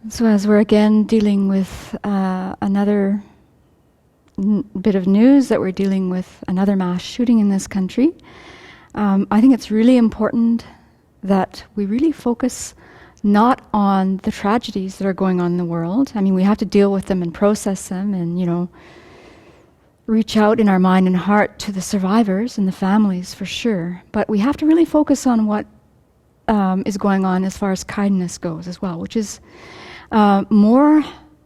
So as we're again dealing with another bit of news that we're dealing with another mass shooting in this country, I think it's really important that we really focus not on the tragedies that are going on in the world. I mean, we have to deal with them and process them and, reach out in our mind and heart to the survivors and the families for sure. But we have to really focus on what is going on as far as kindness goes as well, which is more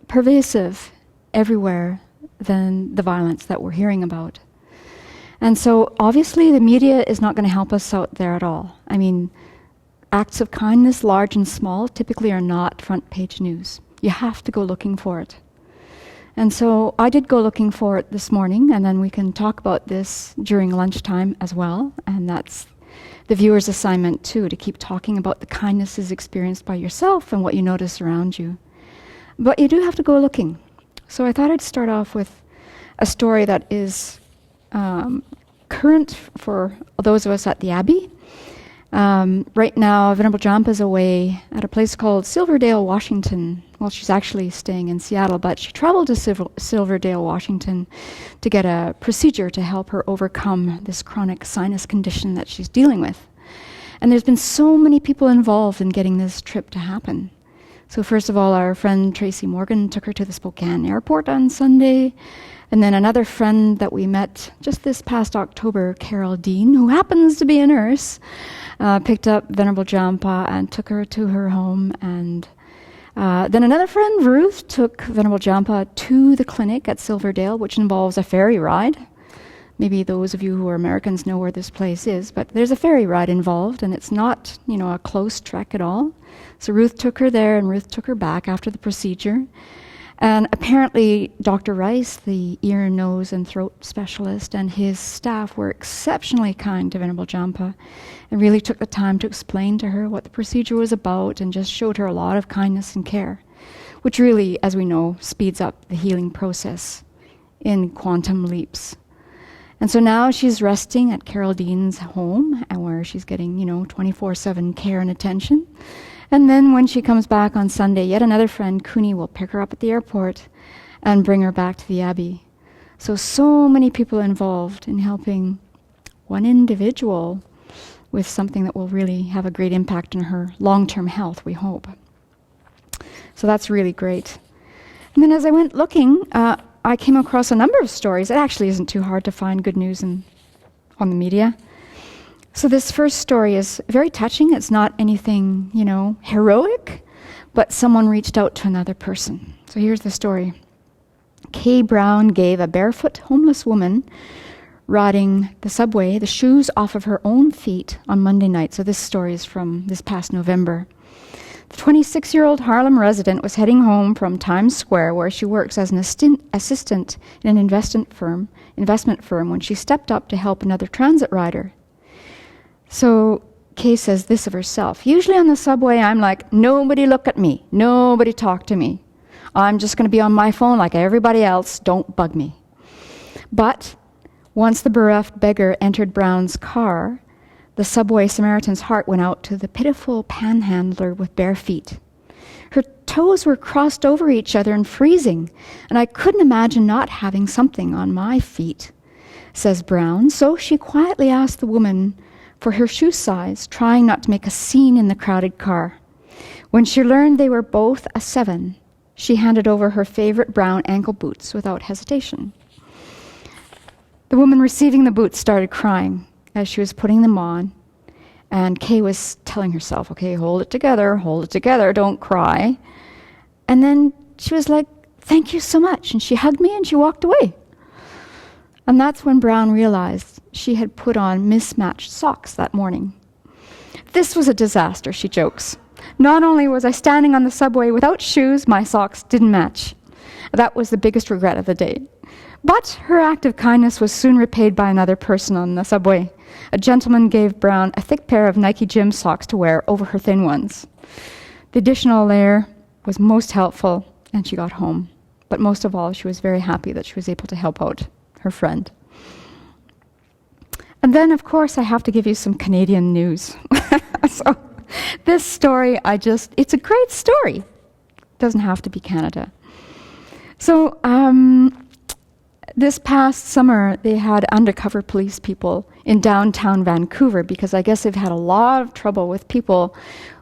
pervasive everywhere than the violence that we're hearing about. And so obviously the media is not going to help us out there at all. I mean, acts of kindness, large and small, typically are not front page news. You have to go looking for it. And so I did go looking for it this morning, and then we can talk about this during lunchtime as well. And that's the viewer's assignment too, to keep talking about the kindnesses experienced by yourself and what you notice around you. But you do have to go looking. So I thought I'd start off with a story that is current for those of us at the Abbey. Right now, Venerable Jampa is away at a place called Silverdale, Washington. Well, she's actually staying in Seattle, but she traveled to Silverdale, Washington to get a procedure to help her overcome this chronic sinus condition that she's dealing with. And there's been so many people involved in getting this trip to happen. So first of all, our friend Tracy Morgan took her to the Spokane airport on Sunday. And then another friend that we met just this past October, Carol Dean, who happens to be a nurse, picked up Venerable Jampa and took her to her home. And then another friend, Ruth, took Venerable Jampa to the clinic at Silverdale, which involves a ferry ride. Maybe those of you who are Americans know where this place is, but there's a ferry ride involved, and it's not, a close trek at all. So Ruth took her there, and Ruth took her back after the procedure. And apparently, Dr. Rice, the ear, nose, and throat specialist, and his staff were exceptionally kind to Venerable Jampa and really took the time to explain to her what the procedure was about and just showed her a lot of kindness and care, which really, as we know, speeds up the healing process in quantum leaps. And so now she's resting at Carol Dean's home, and where she's getting, 24/7 care and attention. And then when she comes back on Sunday, yet another friend, Cooney, will pick her up at the airport and bring her back to the Abbey. So many people involved in helping one individual with something that will really have a great impact on her long-term health, we hope. So that's really great. And then as I went looking, I came across a number of stories. It actually isn't too hard to find good news on the media. So this first story is very touching. It's not anything, heroic, but someone reached out to another person. So here's the story. Kay Brown gave a barefoot homeless woman riding the subway the shoes off of her own feet on Monday night. So this story is from this past November. The 26-year-old Harlem resident was heading home from Times Square, where she works as an assistant in an investment firm, when she stepped up to help another transit rider. So Kay says this of herself. Usually on the subway, I'm like, nobody look at me. Nobody talk to me. I'm just going to be on my phone like everybody else. Don't bug me. But once the bereft beggar entered Brown's car, the subway Samaritan's heart went out to the pitiful panhandler with bare feet. Her toes were crossed over each other and freezing, and I couldn't imagine not having something on my feet, says Brown. So she quietly asked the woman for her shoe size, trying not to make a scene in the crowded car. When she learned they were both a 7, she handed over her favorite brown ankle boots without hesitation. The woman receiving the boots started crying as she was putting them on, and Kay was telling herself, okay, hold it together, don't cry. And then she was like, thank you so much, and she hugged me and she walked away. And that's when Brown realized she had put on mismatched socks that morning. This was a disaster, she jokes. Not only was I standing on the subway without shoes, my socks didn't match. That was the biggest regret of the day. But her act of kindness was soon repaid by another person on the subway. A gentleman gave Brown a thick pair of Nike gym socks to wear over her thin ones. The additional layer was most helpful, and she got home. But most of all, she was very happy that she was able to help out her friend. And then, of course, I have to give you some Canadian news. So this story, it's a great story. doesn't have to be Canada. So this past summer, they had undercover police people in downtown Vancouver because I guess they've had a lot of trouble with people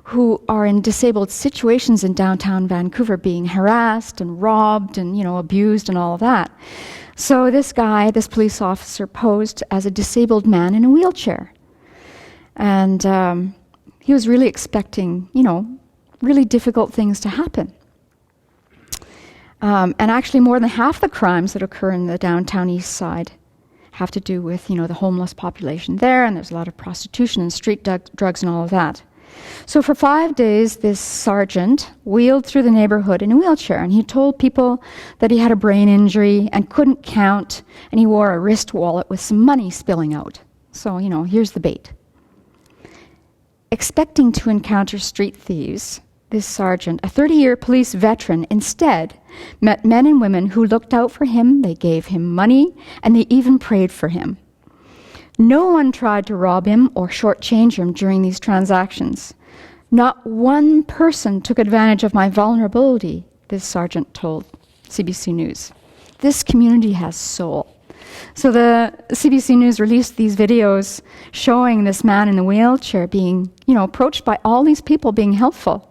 who are in disabled situations in downtown Vancouver being harassed and robbed and, abused and all of that. So this police officer, posed as a disabled man in a wheelchair. And he was really expecting, really difficult things to happen. And actually more than half the crimes that occur in the downtown east side have to do with, the homeless population there, and there's a lot of prostitution and street drugs and all of that. So for 5 days, this sergeant wheeled through the neighborhood in a wheelchair, and he told people that he had a brain injury and couldn't count, and he wore a wrist wallet with some money spilling out. So, here's the bait. Expecting to encounter street thieves, this sergeant, a 30-year police veteran, instead met men and women who looked out for him, they gave him money, and they even prayed for him. No one tried to rob him or shortchange him during these transactions. Not one person took advantage of my vulnerability, this sergeant told CBC News. This community has soul. So the CBC News released these videos showing this man in the wheelchair being, approached by all these people being helpful.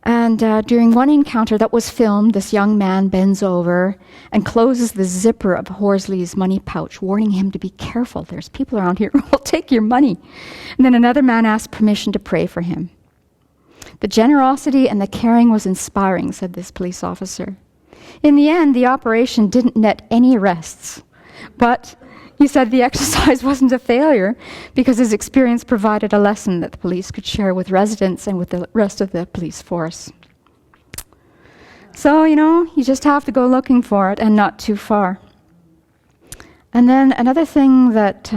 And during one encounter that was filmed, this young man bends over and closes the zipper of Horsley's money pouch, warning him to be careful. There's people around here who will take your money. And then another man asked permission to pray for him. The generosity and the caring was inspiring, said this police officer. In the end, the operation didn't net any arrests. But he said the exercise wasn't a failure because his experience provided a lesson that the police could share with residents and with the rest of the police force. So, you just have to go looking for it and not too far. And then another thing that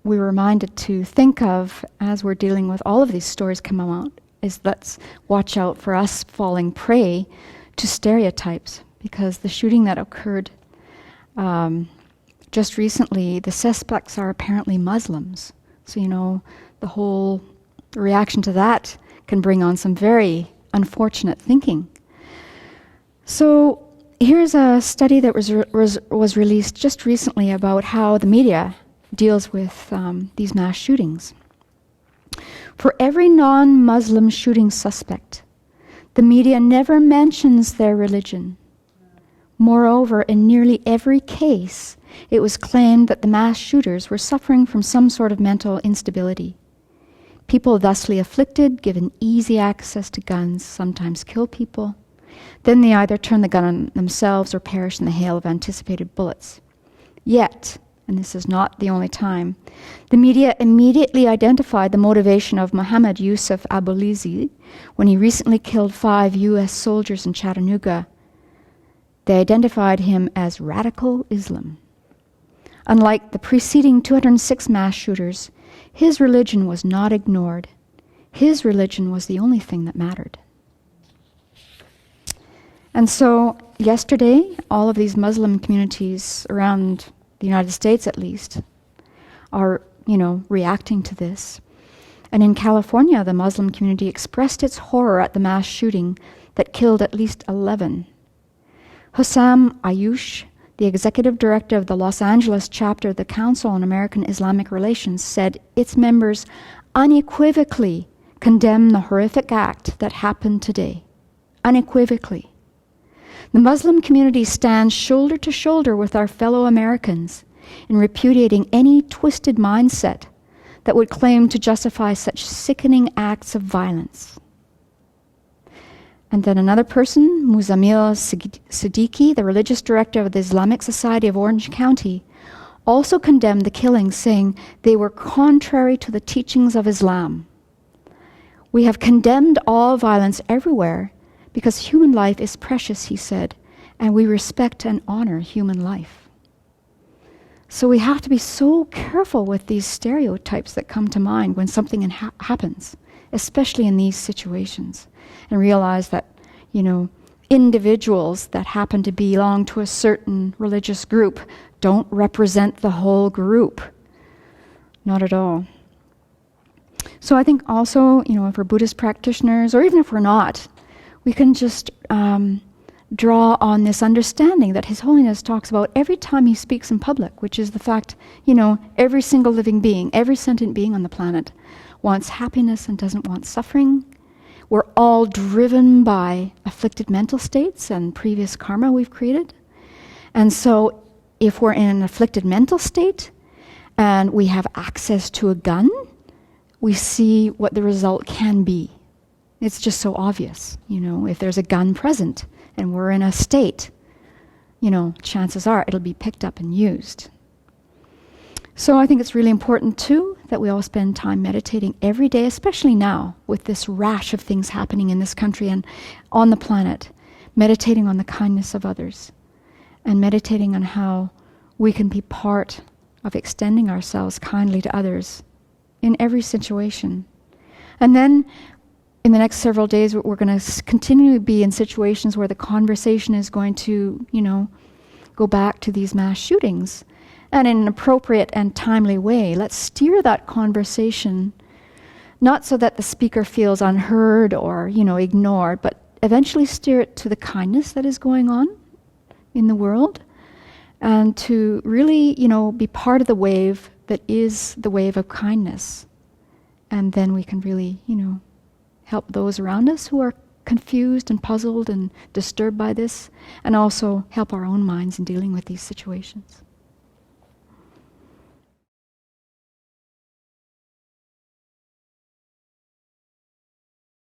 we were reminded to think of as we're dealing with all of these stories coming out is let's watch out for us falling prey to stereotypes, because the shooting that occurred just recently, the suspects are apparently Muslims. So, the whole reaction to that can bring on some very unfortunate thinking. So here's a study that was released just recently about how the media deals with these mass shootings. For every non-Muslim shooting suspect, the media never mentions their religion. Moreover, in nearly every case, it was claimed that the mass shooters were suffering from some sort of mental instability. People thusly afflicted, given easy access to guns, sometimes kill people. Then they either turn the gun on themselves or perish in the hail of anticipated bullets. Yet, and this is not the only time, the media immediately identified the motivation of Mohammed Yusuf Aboulizi when he recently killed 5 U.S. soldiers in Chattanooga. They identified him as radical Islam. Unlike the preceding 206 mass shooters, his religion was not ignored. His religion was the only thing that mattered. And so, yesterday, all of these Muslim communities around the United States, at least, are, reacting to this. And in California, the Muslim community expressed its horror at the mass shooting that killed at least 11. Hussam Ayush, the executive director of the Los Angeles chapter of the Council on American Islamic Relations, said its members unequivocally condemn the horrific act that happened today. Unequivocally. The Muslim community stands shoulder to shoulder with our fellow Americans in repudiating any twisted mindset that would claim to justify such sickening acts of violence. And then another person, Muzamil Siddiqui, the religious director of the Islamic Society of Orange County, also condemned the killings, saying they were contrary to the teachings of Islam. We have condemned all violence everywhere because human life is precious, he said, and we respect and honor human life. So we have to be so careful with these stereotypes that come to mind when something happens, especially in these situations, and realize that, individuals that happen to belong to a certain religious group don't represent the whole group. Not at all. So I think also, if we're Buddhist practitioners, or even if we're not, we can just draw on this understanding that His Holiness talks about every time he speaks in public, which is the fact, every single living being, every sentient being on the planet wants happiness and doesn't want suffering. We're all driven by afflicted mental states and previous karma we've created. And so if we're in an afflicted mental state and we have access to a gun, we see what the result can be. It's just so obvious, if there's a gun present and we're in a state, chances are it'll be picked up and used. So I think it's really important too that we all spend time meditating every day, especially now with this rash of things happening in this country and on the planet, meditating on the kindness of others and meditating on how we can be part of extending ourselves kindly to others in every situation. And then in the next several days, we're going to continually be in situations where the conversation is going to, go back to these mass shootings. And in an appropriate and timely way, let's steer that conversation, not so that the speaker feels unheard or, ignored, but eventually steer it to the kindness that is going on in the world, and to really, be part of the wave that is the wave of kindness. And then we can really, help those around us who are confused and puzzled and disturbed by this, and also help our own minds in dealing with these situations.